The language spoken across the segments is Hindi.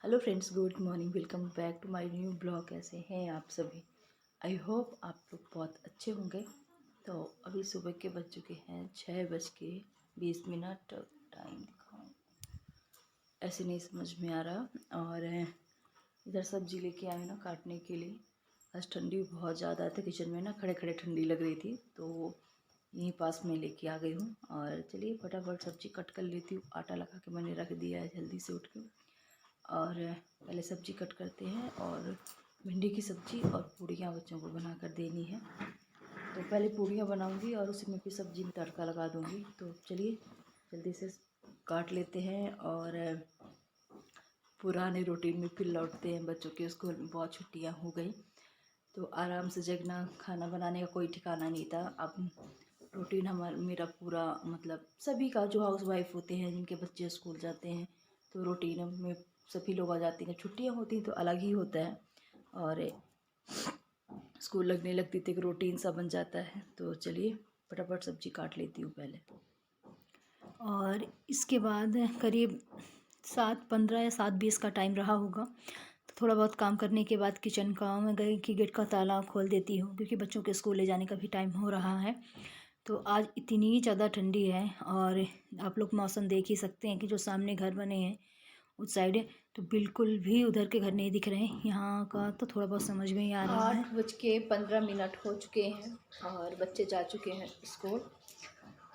Hello friends, good morning. Welcome back to my new blog. कैसे हैं आप सभी? आई होप आप लोग बहुत अच्छे होंगे। तो अभी सुबह के बज चुके हैं 6:20। टाइम दिखाऊँ ऐसे नहीं समझ में आ रहा। और इधर सब्जी लेके आए ना काटने के लिए। आज ठंडी बहुत ज़्यादा था, किचन में ना खड़े खड़े ठंडी लग रही थी, तो यहीं पास में लेके आ गई हूँ। और चलिए फटाफट सब्जी कट कर लेती हूँ। आटा लगा के मैंने रख दिया है जल्दी से उठ के। और पहले सब्ज़ी कट करते हैं और भिंडी की सब्ज़ी और पूड़ियाँ बच्चों को बना कर देनी है। तो पहले पूड़ियाँ बनाऊंगी और उसी में फिर सब्ज़ी में तड़का लगा दूंगी। तो चलिए जल्दी से काट लेते हैं और पुराने रूटीन में फिर लौटते हैं। बच्चों के स्कूल में बहुत छुट्टियाँ हो गई, तो आराम से जगना, खाना बनाने का कोई ठिकाना नहीं था। अब रूटीन मेरा पूरा, मतलब सभी का जो हाउस वाइफ होते हैं जिनके बच्चे स्कूल जाते हैं, तो रूटीन में सभी लोग आ जाते हैं। छुट्टियां होती हैं तो अलग ही होता है, और स्कूल लगने लगती थी, एक रूटीन सा बन जाता है। तो चलिए फटाफट सब्जी काट लेती हूँ पहले। और इसके बाद करीब 7:15 या 7:20 का टाइम रहा होगा। तो थोड़ा बहुत काम करने के बाद किचन का मैं गई कि गेट का ताला खोल देती हूँ, क्योंकि बच्चों के स्कूल ले जाने का भी टाइम हो रहा है। तो आज इतनी ज़्यादा ठंडी है, और आप लोग मौसम देख ही सकते हैं कि जो सामने घर बने हैं उस साइड, तो बिल्कुल भी उधर के घर नहीं दिख रहे हैं। यहाँ का तो थोड़ा बहुत समझ में ही आ रहा है। 8:15 हो चुके हैं और बच्चे जा चुके हैं स्कूल।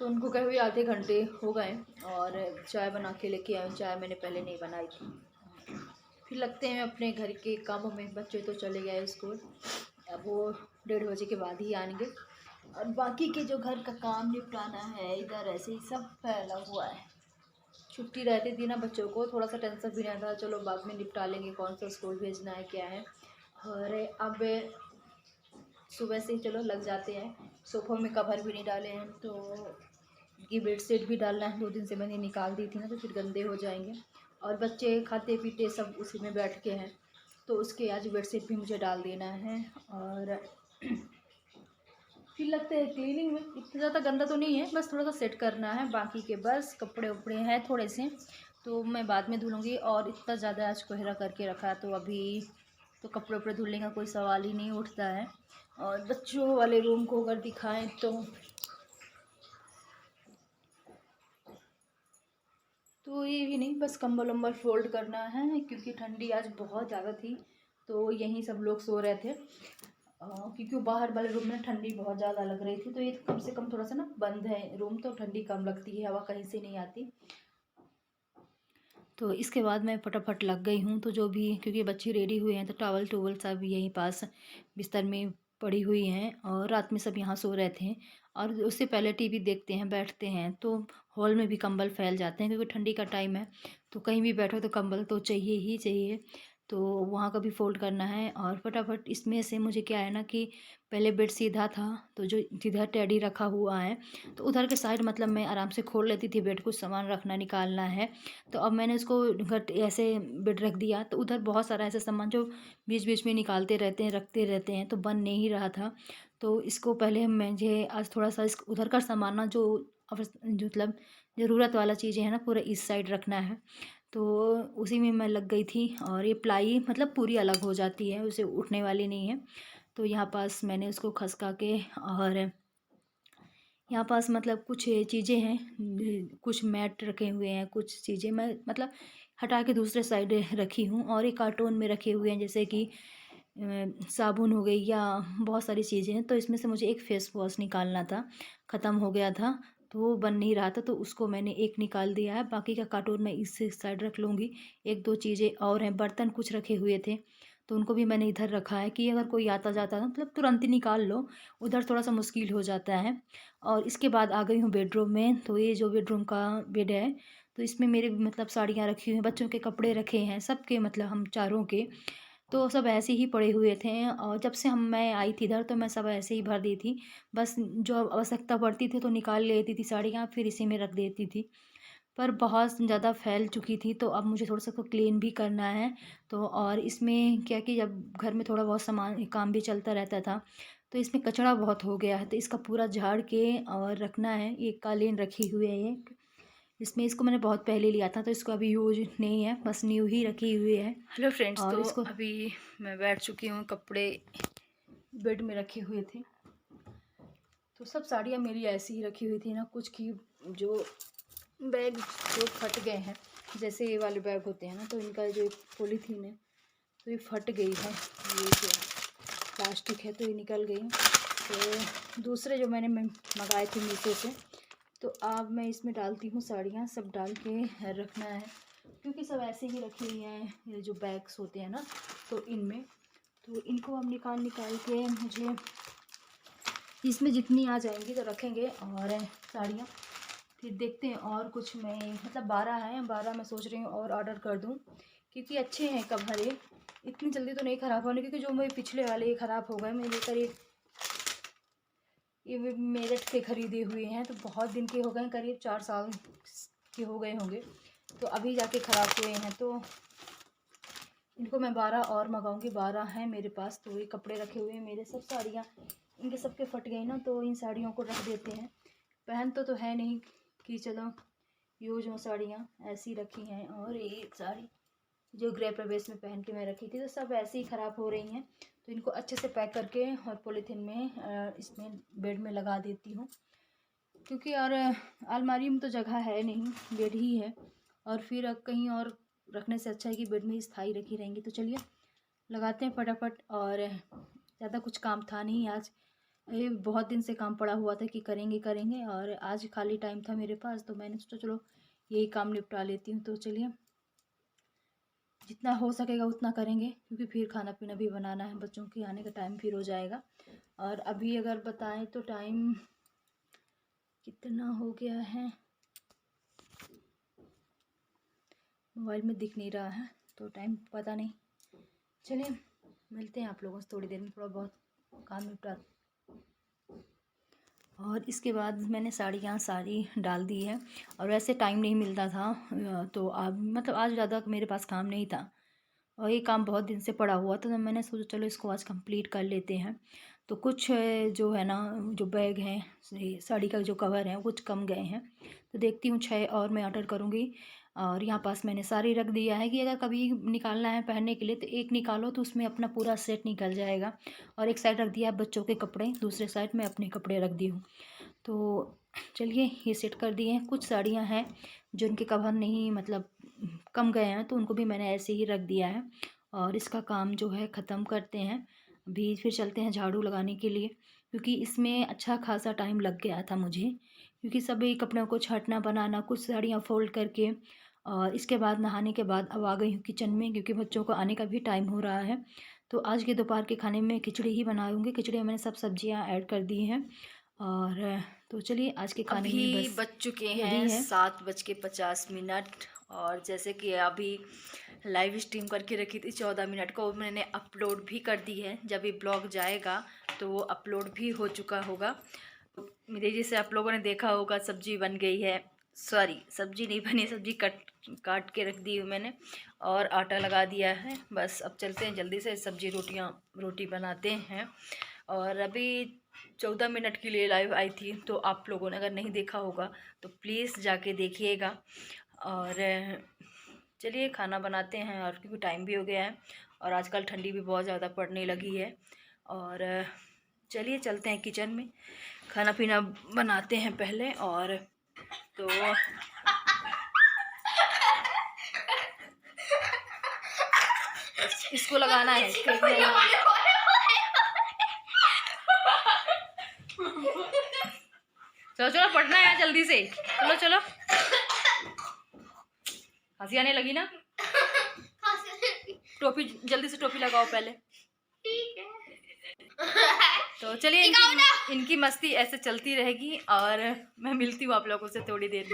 तो उनको कहे हुए आधे घंटे हो गए, और चाय बना के लेके आए। चाय मैंने पहले नहीं बनाई थी। फिर लगते हैं अपने घर के कामों में। बच्चे तो चले गए स्कूल, अब वो 1:30 बजे के बाद ही आएंगे। और बाकी के जो घर का काम निपटाना है, इधर ऐसे ही सब फैला हुआ है। छुट्टी रहती थी ना, बच्चों को थोड़ा सा टेंशन भी रहता था, चलो बाद में निपटा लेंगे, कौन सा स्कूल भेजना है क्या है। और अब सुबह से ही चलो लग जाते हैं। सोफ़ों में कवर भी नहीं डाले हैं, तो ये बेडशीट भी डालना है। 2 दिन से मैंने निकाल दी थी ना, तो फिर गंदे हो जाएंगे। और बच्चे खाते पीते सब उसी में बैठ के हैं, तो उसके आज बेडशीट भी मुझे डाल देना है। और फिर लगते हैं क्लीनिंग में। इतना ज़्यादा गंदा तो नहीं है, बस थोड़ा सा सेट करना है। बाकी के बस कपड़े उपड़े हैं थोड़े से, तो मैं बाद में धुलूँगी। और इतना ज़्यादा आज कोहरा करके रखा, तो अभी तो कपड़े उपड़े धुलने का कोई सवाल ही नहीं उठता है। और बच्चों वाले रूम को अगर दिखाएं तो ये भी नहीं, बस कंबल वम्बल फोल्ड करना है, क्योंकि ठंडी आज बहुत ज़्यादा थी। तो यहीं सब लोग सो रहे थे, क्योंकि बाहर वाले रूम में ठंडी बहुत ज़्यादा लग रही थी। तो ये कम से कम थोड़ा सा ना बंद है रूम, तो ठंडी कम लगती है, हवा कहीं से नहीं आती। तो इसके बाद मैं फटाफट लग गई हूँ। तो जो भी, क्योंकि बच्चे रेडी हुए हैं, तो टॉवल टूवल सब यहीं पास बिस्तर में पड़ी हुई हैं, और रात में सब यहाँ सो रहे थे। और उससे पहले टीवी देखते हैं, बैठते हैं, तो हॉल में भी कंबल फैल जाते हैं, क्योंकि ठंडी का टाइम है। तो कहीं भी बैठो तो कंबल तो चाहिए ही चाहिए। तो वहाँ का भी फोल्ड करना है। और फटाफट इसमें से मुझे क्या है ना कि पहले बेड सीधा था, तो जो जिधर टेडी रखा हुआ है, तो उधर के साइड मतलब मैं आराम से खोल लेती थी बेड, कुछ सामान रखना निकालना है। तो अब मैंने उसको ऐसे बेड रख दिया, तो उधर बहुत सारा ऐसा सामान जो बीच बीच में निकालते रहते हैं, रखते रहते हैं, तो बन नहीं रहा था। तो इसको पहले मुझे आज थोड़ा सा इस उधर का सामान ना, जो मतलब ज़रूरत वाला चीज़ें हैं ना, पूरा इस साइड रखना है। तो उसी में मैं लग गई थी। और ये प्लाई मतलब पूरी अलग हो जाती है, उसे उठने वाली नहीं है। तो यहाँ पास मैंने उसको खसका के, और यहाँ पास मतलब कुछ चीज़ें हैं, कुछ मैट रखे हुए हैं, कुछ चीज़ें मैं मतलब हटा के दूसरे साइड रखी हूँ। और एक कार्टून में रखे हुए हैं, जैसे कि साबुन हो गई या बहुत सारी चीज़ें हैं। तो इसमें से मुझे एक फ़ेस वॉश निकालना था, ख़त्म हो गया था, तो वो बन नहीं रहा था, तो उसको मैंने एक निकाल दिया है। बाकी का कार्टून मैं इस साइड रख लूँगी। एक दो चीज़ें और हैं, बर्तन कुछ रखे हुए थे, तो उनको भी मैंने इधर रखा है, कि अगर कोई आता जाता है मतलब तुरंत ही निकाल लो, उधर थोड़ा सा मुश्किल हो जाता है। और इसके बाद आ गई हूँ बेडरूम में। तो ये जो बेडरूम का बेड है, तो इसमें मेरे मतलब साड़ियाँ रखी हुई हैं, बच्चों के कपड़े रखे हैं, सबके मतलब हम चारों के। तो सब ऐसे ही पड़े हुए थे, और जब से मैं आई थी इधर, तो मैं सब ऐसे ही भर दी थी। बस जो आवश्यकता पड़ती थी तो निकाल लेती थी साड़ियाँ, फिर इसी में रख देती थी। पर बहुत ज़्यादा फैल चुकी थी, तो अब मुझे थोड़ा सा को क्लीन भी करना है। तो और इसमें क्या कि जब घर में थोड़ा बहुत सामान काम भी चलता रहता था, तो इसमें कचरा बहुत हो गया है, तो इसका पूरा झाड़ के और रखना है। ये कालीन रखी हुई है एक, इसमें इसको मैंने बहुत पहले लिया था, तो इसको अभी यूज नहीं है, बस न्यू ही रखी हुई है। हेलो फ्रेंड्स, तो इसको अभी मैं बैठ चुकी हूँ, कपड़े बेड में रखे हुए थे। तो सब साड़ियाँ मेरी ऐसी ही रखी हुई थी ना, कुछ की जो बैग जो फट गए हैं, जैसे ये वाले बैग होते हैं ना, तो इनका जो पॉलीथीन है तो ये फट गई है, ये जो प्लास्टिक है तो ये निकल गई। तो दूसरे जो मैंने मंगाए थे मीशो से, तो अब मैं इसमें डालती हूँ साड़ियाँ, सब डाल के रखना है, क्योंकि सब ऐसे ही रखी हुई हैं ये जो बैग्स होते हैं ना, तो इनमें, तो इनको अब निकाल के मुझे इसमें जितनी आ जाएंगी तो रखेंगे। और साड़ियाँ फिर देखते हैं, और कुछ मैं मतलब 12 हैं, 12 मैं सोच रही हूँ और ऑर्डर कर दूँ, क्योंकि अच्छे हैं कवर, ये इतनी जल्दी तो नहीं ख़राब होने, क्योंकि जो मेरे पिछले वाले ये ख़राब हो गए, मेरे करीब ये मेरठ के ख़रीदे हुए हैं, तो बहुत दिन के हो गए, करीब 4 साल के हो गए होंगे, तो अभी जाके ख़राब हुए हैं। तो इनको मैं 12 और मंगाऊंगी, 12 हैं मेरे पास। तो ये कपड़े रखे हुए हैं मेरे, सब साड़ियाँ इनके सबके फट गई ना, तो इन साड़ियों को रख देते हैं। पहन तो है नहीं कि चलो यूज हो, साड़ियाँ ऐसी रखी हैं। और एक साड़ी जो गृह प्रवेश में पहन के मैं रखी थी, तो सब ऐसे ही ख़राब हो रही हैं, तो इनको अच्छे से पैक करके और पॉलीथीन में इसमें बेड में लगा देती हूँ, क्योंकि यार अलमारी में तो जगह है नहीं, बेड ही है, और फिर कहीं और रखने से अच्छा है कि बेड में ही स्थायी रखी रहेंगी। तो चलिए लगाते हैं फटाफट। और ज़्यादा कुछ काम था नहीं आज, ये बहुत दिन से काम पड़ा हुआ था कि करेंगे, और आज खाली टाइम था मेरे पास, तो मैंने सोचा चलो यही काम निपटा लेती हूँ। तो चलिए जितना हो सकेगा उतना करेंगे, क्योंकि फिर खाना पीना भी बनाना है, बच्चों के आने का टाइम फिर हो जाएगा। और अभी अगर बताएं तो टाइम कितना हो गया है, मोबाइल में दिख नहीं रहा है तो टाइम पता नहीं। चलिए मिलते हैं आप लोगों से थोड़ी देर में, थोड़ा बहुत काम निपटा। और इसके बाद मैंने साड़ियाँ सारी डाल दी है, और वैसे टाइम नहीं मिलता था, तो अब मतलब आज ज़्यादा मेरे पास काम नहीं था, और ये काम बहुत दिन से पड़ा हुआ था, तो मैंने सोचा चलो इसको आज कंप्लीट कर लेते हैं। तो कुछ जो है ना, जो बैग हैं, साड़ी का जो कवर है कुछ कम गए हैं, तो देखती हूँ 6 और मैं ऑर्डर करूँगी। और यहाँ पास मैंने सारी रख दिया है कि अगर कभी निकालना है पहनने के लिए तो एक निकालो तो उसमें अपना पूरा सेट निकल जाएगा। और एक साइड रख दिया है बच्चों के कपड़े, दूसरे साइड में अपने कपड़े रख दी हूँ। तो चलिए ये सेट कर दिए हैं। कुछ साड़ियाँ हैं जो उनके कवर नहीं मतलब कम गए हैं, तो उनको भी मैंने ऐसे ही रख दिया है। और इसका काम जो है ख़त्म करते हैं, अभी फिर चलते हैं झाड़ू लगाने के लिए, क्योंकि इसमें अच्छा खासा टाइम लग गया था मुझे, क्योंकि सभी कपड़ों को छांटना बनाना, कुछ साड़ियाँ फोल्ड करके, और इसके बाद नहाने के बाद अब आ गई हूँ किचन में, क्योंकि बच्चों को आने का भी टाइम हो रहा है। तो आज के दोपहर के खाने में खिचड़ी ही बनाऊँगी। खिचड़ी में मैंने सब सब्जियाँ ऐड कर दी हैं। और तो चलिए आज के खाने में बस बज चुके हैं 7:50। और जैसे कि अभी लाइव स्ट्रीम करके रखी थी 14 मिनट को, वो मैंने अपलोड भी कर दी है। जब ये ब्लॉग जाएगा तो वो अपलोड भी हो चुका होगा। मेरे जैसे आप लोगों ने देखा होगा, सब्जी बन गई है, सॉरी सब्जी नहीं बनी, सब्जी काट के रख दी हूँ मैंने, और आटा लगा दिया है। बस अब चलते हैं जल्दी से सब्जी रोटी बनाते हैं। और अभी 14 मिनट के लिए लाइव आई थी, तो आप लोगों ने अगर नहीं देखा होगा तो प्लीज़ जाके देखिएगा। और चलिए खाना बनाते हैं, और क्योंकि टाइम भी हो गया है, और आजकल ठंडी भी बहुत ज़्यादा पड़ने लगी है। और चलिए चलते हैं किचन में, खाना पीना बनाते हैं पहले। और तो इसको लगाना है, चलो चलो पढ़ना है जल्दी से, चलो चलो। हंसी आने लगी ना, टोपी जल्दी से टोपी लगाओ पहले। ठीक है। तो चलिए इनकी मस्ती ऐसे चलती रहेगी, और मैं मिलती हूँ आप लोगों से थोड़ी देर में।